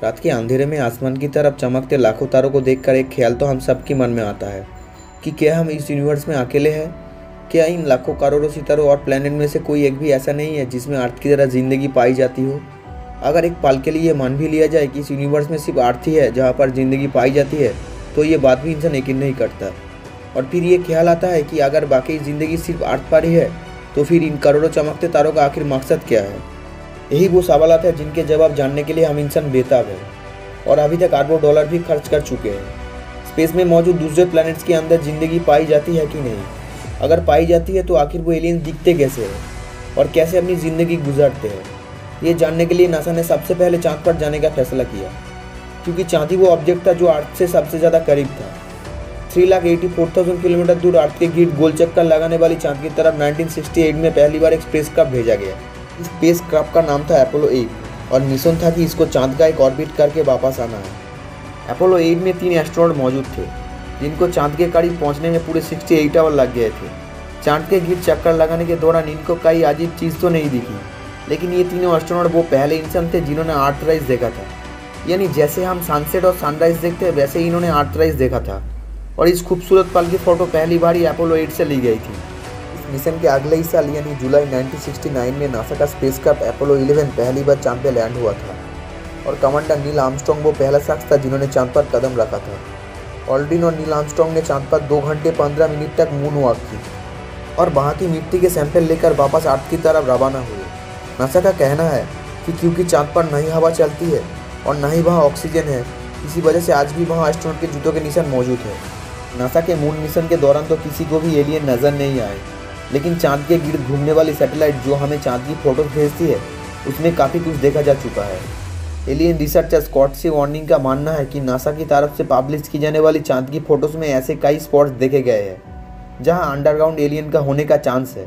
रात के अंधेरे में आसमान की तरफ चमकते लाखों तारों को देखकर एक ख्याल तो हम सबके मन में आता है कि क्या हम इस यूनिवर्स में अकेले हैं। क्या इन लाखों करोड़ों सितारों और प्लैनेट में से कोई एक भी ऐसा नहीं है जिसमें अर्थ की तरह जिंदगी पाई जाती हो। अगर एक पल के लिए मान भी लिया जाए कि इस यूनिवर्स में सिर्फ अर्थ ही है जहाँ पर जिंदगी पाई जाती है, तो ये बात भी इंसान यकीन नहीं करता। और फिर ये ख्याल आता है कि अगर बाकी ज़िंदगी सिर्फ अर्थ पर ही है, तो फिर इन करोड़ों चमकते तारों का आखिर मकसद क्या है। यही वो सवालात है जिनके जवाब जानने के लिए हम इंसान बेताब है और अभी तक अरबों डॉलर भी खर्च कर चुके हैं। स्पेस में मौजूद दूसरे प्लैनेट्स के अंदर ज़िंदगी पाई जाती है कि नहीं, अगर पाई जाती है तो आखिर वो एलियंस दिखते कैसे हैं और कैसे अपनी ज़िंदगी गुजारते हैं। ये जानने के लिए नासा ने सबसे पहले चाँद पर जाने का फैसला किया, क्योंकि चाँद ही वो ऑब्जेक्ट था जो अर्थ से सबसे ज़्यादा करीब था। 3,84,000 किलोमीटर दूर अर्थ के गिर्द गोल चक्कर लगाने वाली चाँद की तरफ 1968 में पहली बार एक स्पेसक्राफ्ट भेजा गया। इस स्पेसक्राफ्ट का नाम था अपोलो 8 और मिशन था कि इसको चाँद का एक ऑर्बिट करके वापस आना है। अपोलो 8 में 3 एस्ट्रोनॉट मौजूद थे जिनको चाँद के करीब पहुंचने में पूरे 68 आवर लग गए थे। चाँद के गिर्द चक्कर लगाने के दौरान इनको कई अजीब चीज़ तो नहीं दिखी, लेकिन ये तीनों एस्ट्रोनॉट वो पहले इंसान थे जिन्होंने अर्थराइज देखा था। यानी जैसे हम सनसेट और सनराइज देखते हैं वैसे ही इन्होंने अर्थराइज देखा था। और इस खूबसूरत पल की फ़ोटो पहली बार ही अपोलो 8 से ली गई थी। इस मिशन के अगले ही साल यानी जुलाई 1969 में नासा का स्पेसक्राफ्ट अपोलो 11 पहली बार चाँद पर लैंड हुआ था और कमांडर नील आर्मस्ट्रांग वो पहला शख्स था जिन्होंने चाँद पर कदम रखा था। ऑल्ड्रिन और नील आर्मस्ट्रांग ने चाँद पर 2 घंटे 15 मिनट तक मून वॉक की और वहाँ की मिट्टी के सैंपल लेकर वापस अर्थ की तरफ रवाना हुए। नासा का कहना है कि क्योंकि चाँद पर न ही हवा चलती है और न ही वहाँ ऑक्सीजन है, इसी वजह से आज भी वहाँ एस्ट्रोनॉट के जूतों के निशान मौजूद है। नासा के मून मिशन के दौरान तो किसी को भी एलियन नज़र नहीं आए, लेकिन चाँद के गिर्द घूमने वाली सैटेलाइट जो हमें चाँद की फ़ोटोज़ भेजती है उसमें काफ़ी कुछ देखा जा चुका है। एलियन रिसर्चर स्कॉट सी वार्निंग का मानना है कि नासा की तरफ से पब्लिश की जाने वाली चाँद की फ़ोटोज़ में ऐसे कई स्पॉट्स देखे गए हैं जहाँ अंडरग्राउंड एलियन का होने का चांस है।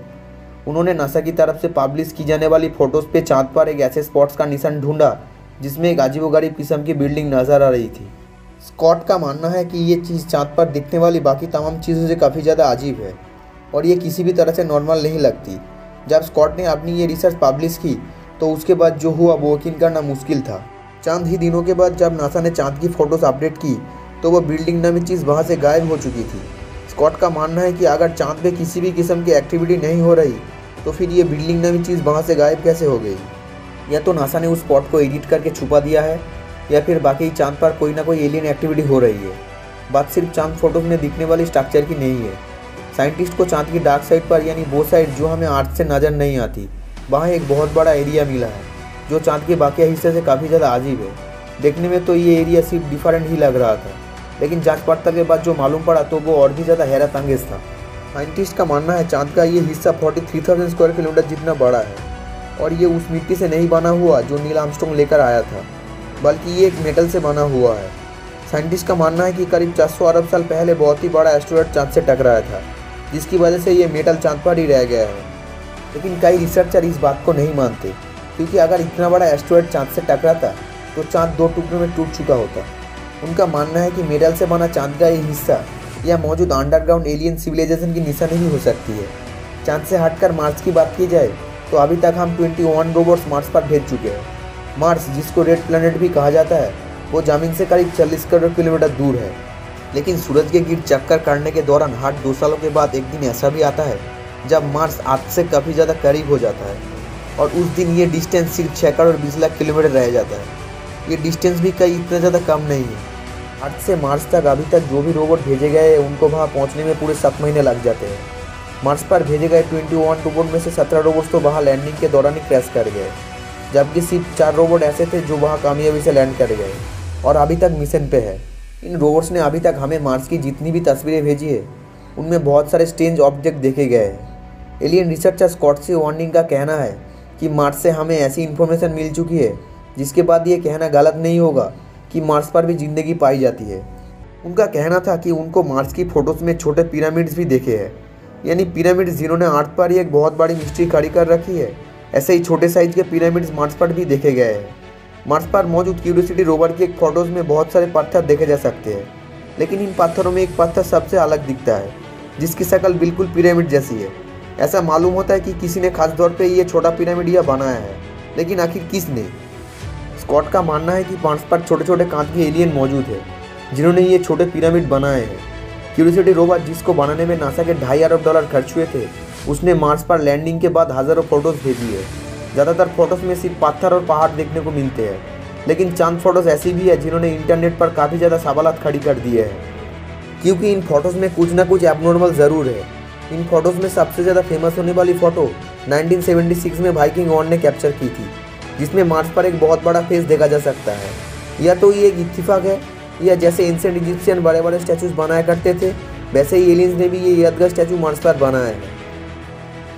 उन्होंने नासा की तरफ से पब्लिश की जाने वाली फ़ोटोज़ पे चाँद पर एक ऐसे स्पॉट्स का निशान ढूंढा जिसमें एक अजीबोगरीब किस्म की बिल्डिंग नज़र आ रही थी। स्कॉट का मानना है कि ये चीज़ चाँद पर दिखने वाली बाकी तमाम चीज़ों से काफ़ी ज़्यादा अजीब है और ये किसी भी तरह से नॉर्मल नहीं लगती। जब स्कॉट ने अपनी ये रिसर्च पब्लिश की तो उसके बाद जो हुआ वो यकीन करना मुश्किल था। चंद ही दिनों के बाद जब नासा ने चाँद की फ़ोटोज़ अपडेट की तो वो बिल्डिंग नामी चीज़ वहाँ से गायब हो चुकी थी। स्कॉट का मानना है कि अगर चाँद पे किसी भी किस्म की एक्टिविटी नहीं हो रही तो फिर ये बिल्डिंग नामी चीज़ वहाँ से गायब कैसे हो गई। या तो नासा ने उस स्पॉट को एडिट करके छुपा दिया है या फिर बाकी चाँद पर कोई ना कोई एलियन एक्टिविटी हो रही है। बात सिर्फ चाँद फोटोज़ में दिखने वाली स्ट्रक्चर की नहीं है। साइंटिस्ट को चाँद की डार्क साइड पर यानी वो साइड जो हमें अर्थ से नज़र नहीं आती, वहाँ एक बहुत बड़ा एरिया मिला है जो चाँद के बाकी हिस्से से काफ़ी ज़्यादा अजीब है। देखने में तो ये एरिया सिर्फ डिफरेंट ही लग रहा था, लेकिन जांच पड़ताल के बाद जो मालूम पड़ा तो वो और भी ज़्यादा हैरत अंगेज था। साइंटिस्ट का मानना है चाँद का ये हिस्सा 43,000 स्क्वायर किलोमीटर जितना बड़ा है और ये उस मिट्टी से नहीं बना हुआ जो नील आर्मस्ट्रांग लेकर आया था, बल्कि ये एक मेटल से बना हुआ है। साइंटिस्ट का मानना है कि करीब 400 अरब साल पहले बहुत ही बड़ा एस्टेरॉयड चाँद से टकराया था, जिसकी वजह से ये मेटल चाँद पर ही रह गया है। लेकिन कई रिसर्चर इस बात को नहीं मानते, क्योंकि अगर इतना बड़ा एस्टेरॉयड चाँद से टकराता तो चाँद 2 टुकड़ों में टूट चुका होता। उनका मानना है कि मेटल से बना चाँद का ये हिस्सा या मौजूद अंडरग्राउंड एलियन सिविलाइजेशन की निशानी ही हो सकती है। चाँद से हटकर मार्स की बात की जाए तो अभी तक हम 21 रोबोट्स मार्स पर भेज चुके हैं। मार्स, जिसको रेड प्लैनेट भी कहा जाता है, वो ज़मीन से करीब 40 करोड़ किलोमीटर दूर है। लेकिन सूरज के गिर्द चक्कर काटने के दौरान हर 2 सालों के बाद एक दिन ऐसा भी आता है जब मार्स अर्थ से काफ़ी ज़्यादा करीब हो जाता है और उस दिन ये डिस्टेंस सिर्फ 6 करोड़ 20 लाख किलोमीटर रह जाता है। ये डिस्टेंस भी कहीं इतना ज़्यादा कम नहीं है। अर्थ से मार्स तक अभी तक जो भी रोबोट भेजे गए हैं उनको वहाँ पहुँचने में पूरे 7 महीने लग जाते हैं। मार्स पर भेजे गए 21 रोबोट में से 17 रोबोट्स तो वहाँ लैंडिंग के दौरान ही क्रैश कर गए, जबकि सिर्फ 4 रोबोट ऐसे थे जो वहाँ कामयाबी से लैंड कर गए और अभी तक मिशन पे है। इन रोबोट्स ने अभी तक हमें मार्स की जितनी भी तस्वीरें भेजी है उनमें बहुत सारे स्ट्रेंज ऑब्जेक्ट देखे गए हैं। एलियन रिसर्चर स्कॉट सी वार्निंग का कहना है कि मार्स से हमें ऐसी इन्फॉर्मेशन मिल चुकी है जिसके बाद ये कहना गलत नहीं होगा कि मार्स पर भी ज़िंदगी पाई जाती है। उनका कहना था कि उनको मार्स की फ़ोटोज़ में छोटे पिरामिड्स भी देखे हैं, यानी पिरामिड्स जिन्होंने अर्थ पर ही एक बहुत बड़ी मिस्ट्री खड़ी कर रखी है। ऐसे ही छोटे साइज़ के पिरामिड्स मार्स पर भी देखे गए हैं। मार्स पर मौजूद क्यूरियोसिटी रोवर की एक फ़ोटोज़ में बहुत सारे पत्थर देखे जा सकते हैं, लेकिन इन पत्थरों में एक पत्थर सबसे अलग दिखता है जिसकी शक्ल बिल्कुल पिरामिड जैसी है। ऐसा मालूम होता है कि किसी ने खास तौर पे ये छोटा पिरामिड यह बनाया है, लेकिन आखिर किसने? स्कॉट का मानना है कि मार्स पर छोटे छोटे कांच के एलियन मौजूद है जिन्होंने ये छोटे पिरामिड बनाए हैं। क्यूरियोसिटी रोवर जिसको बनाने में नासा के $2.5 अरब खर्च हुए थे, उसने मार्स पर लैंडिंग के बाद हज़ारों फोटोज़ भेजी है। ज़्यादातर फोटोज़ में सिर्फ पत्थर और पहाड़ देखने को मिलते हैं, लेकिन चंद फोटोज़ ऐसी भी है जिन्होंने इंटरनेट पर काफ़ी ज़्यादा सवालात खड़ी कर दिए हैं, क्योंकि इन फोटोज़ में कुछ ना कुछ एबनॉर्मल ज़रूर है। इन फोटोज़ में सबसे ज़्यादा फेमस होने वाली फ़ोटो 1976 में वाइकिंग 1 ने कैप्चर की थी, जिसमें मार्स पर एक बहुत बड़ा फेस देखा जा सकता है। या तो ये एक इत्तिफाक है, या जैसे एंशिएंट इजिप्शियन बड़े बड़े स्टैचूज बनाया करते थे, वैसे ही एलियंस ने भी ये यादगार स्टैचू मार्स पर बनाया है।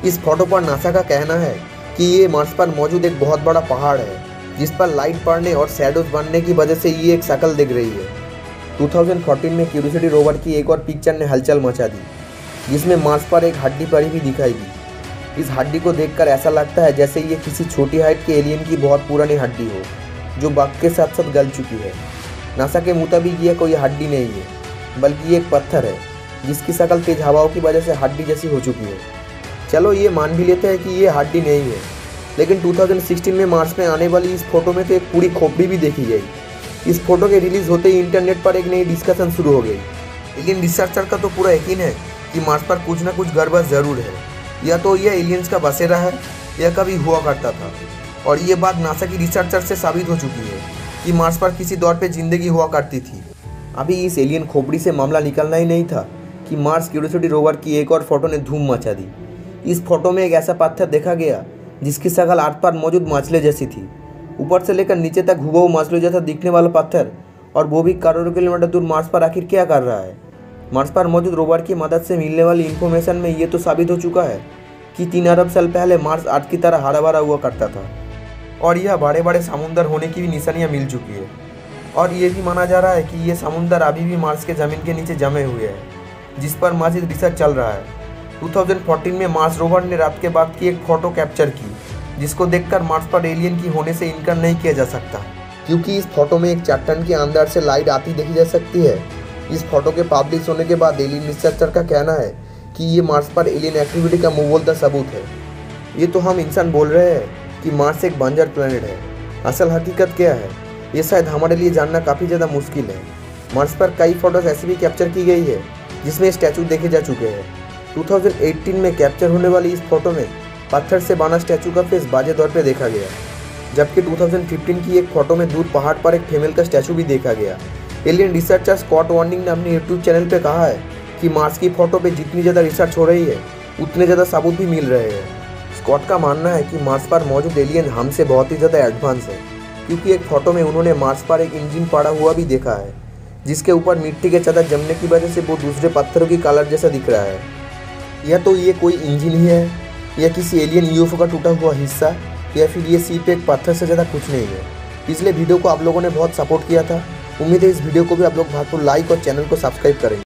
इस फोटो पर नासा का कहना है कि ये मार्स पर मौजूद एक बहुत बड़ा पहाड़ है, जिस पर लाइट पड़ने और शैडोज बनने की वजह से ये एक शक्ल दिख रही है। 2014 में क्यूरियोसिटी रोवर की एक और पिक्चर ने हलचल मचा दी, जिसमें मार्स पर एक हड्डी पड़ी भी दिखाई दी। इस हड्डी को देखकर ऐसा लगता है जैसे ये किसी छोटी हाइट के एलियन की बहुत पुरानी हड्डी हो, जो वक्त के साथ साथ गल चुकी है। नासा के मुताबिक यह कोई हड्डी नहीं है, बल्कि ये एक पत्थर है जिसकी शक्ल तेज हवाओं की वजह से हड्डी जैसी हो चुकी है। चलो ये मान भी लेते हैं कि ये हड्डी नहीं है, लेकिन 2016 में मार्स में आने वाली इस फोटो में तो एक पूरी खोपड़ी भी देखी गई। इस फोटो के रिलीज होते ही इंटरनेट पर एक नई डिस्कशन शुरू हो गई, लेकिन रिसर्चर का तो पूरा यकीन है कि मार्स पर कुछ ना कुछ गड़बड़ ज़रूर है। या तो यह एलियंस का बसेरा है या कभी हुआ करता था, और ये बात नासा की रिसर्चर से साबित हो चुकी है कि मार्स पर किसी दौर पे ज़िंदगी हुआ करती थी। अभी इस एलियन खोपड़ी से मामला निकलना ही नहीं था कि मार्स क्यूरियोसिटी रोवर की एक और फोटो ने धूम मचा दी। इस फोटो में एक ऐसा पत्थर देखा गया जिसकी शक्ल अर्थ पर मौजूद मछली जैसी थी। ऊपर से लेकर नीचे तक हुबहू मछली जैसा दिखने वाला पत्थर, और वो भी करोड़ों किलोमीटर दूर मार्स पर आखिर क्या कर रहा है। मार्स पर मौजूद रोवर की मदद से मिलने वाली इन्फॉर्मेशन में ये तो साबित हो चुका है कि 3 अरब साल पहले मार्स अर्थ की तरह हरा भरा हुआ करता था, और यह बड़े बड़े समुंदर होने की भी निशानियाँ मिल चुकी है। और ये भी माना जा रहा है कि ये समुंदर अभी भी मार्स के ज़मीन के नीचे जमे हुए हैं, जिस पर मजीद रिसर्च चल रहा है। 2014 में मार्स रोवर ने रात के बाद की एक फ़ोटो कैप्चर की, जिसको देखकर मार्स पर एलियन की होने से इनकार नहीं किया जा सकता, क्योंकि इस फोटो में एक चट्टान के अंदर से लाइट आती देखी जा सकती है। इस फोटो के पब्लिश होने के बाद एलियन रिसर्चर का कहना है कि ये मार्स पर एलियन एक्टिविटी का मुंह बोलता सबूत है। ये तो हम इंसान बोल रहे हैं कि मार्स एक बंजर प्लैनेट है, असल हकीकत क्या है ये शायद हमारे लिए जानना काफ़ी ज़्यादा मुश्किल है। मार्स पर कई फोटोज़ ऐसी भी कैप्चर की गई है जिसमें स्टैचू देखे जा चुके हैं। 2018 में कैप्चर होने वाली इस फोटो में पत्थर से बना स्टैचू का फेस बाजे तौर पे देखा गया, जबकि 2015 की एक फोटो में दूर पहाड़ पर एक फीमेल का स्टैचू भी देखा गया। एलियन रिसर्चर स्कॉट वार्निंग ने अपने यूट्यूब चैनल पे कहा है कि मार्स की फोटो पे जितनी ज़्यादा रिसर्च हो रही है, उतने ज़्यादा सबूत भी मिल रहे हैं। स्कॉट का मानना है कि मार्स पर मौजूद एलियन हमसे बहुत ही ज़्यादा एडवांस है, क्योंकि एक फ़ोटो में उन्होंने मार्स पर एक इंजन पड़ा हुआ भी देखा है, जिसके ऊपर मिट्टी के चादर जमने की वजह से वो दूसरे पत्थरों की कलर जैसा दिख रहा है। या तो ये कोई इंजन ही है, या किसी एलियन यूएफओ का टूटा हुआ हिस्सा, या फिर ये सिर्फ एक पत्थर से ज़्यादा कुछ नहीं है। पिछले वीडियो को आप लोगों ने बहुत सपोर्ट किया था। उम्मीद है इस वीडियो को भी आप लोग भरपूर लाइक और चैनल को सब्सक्राइब करेंगे।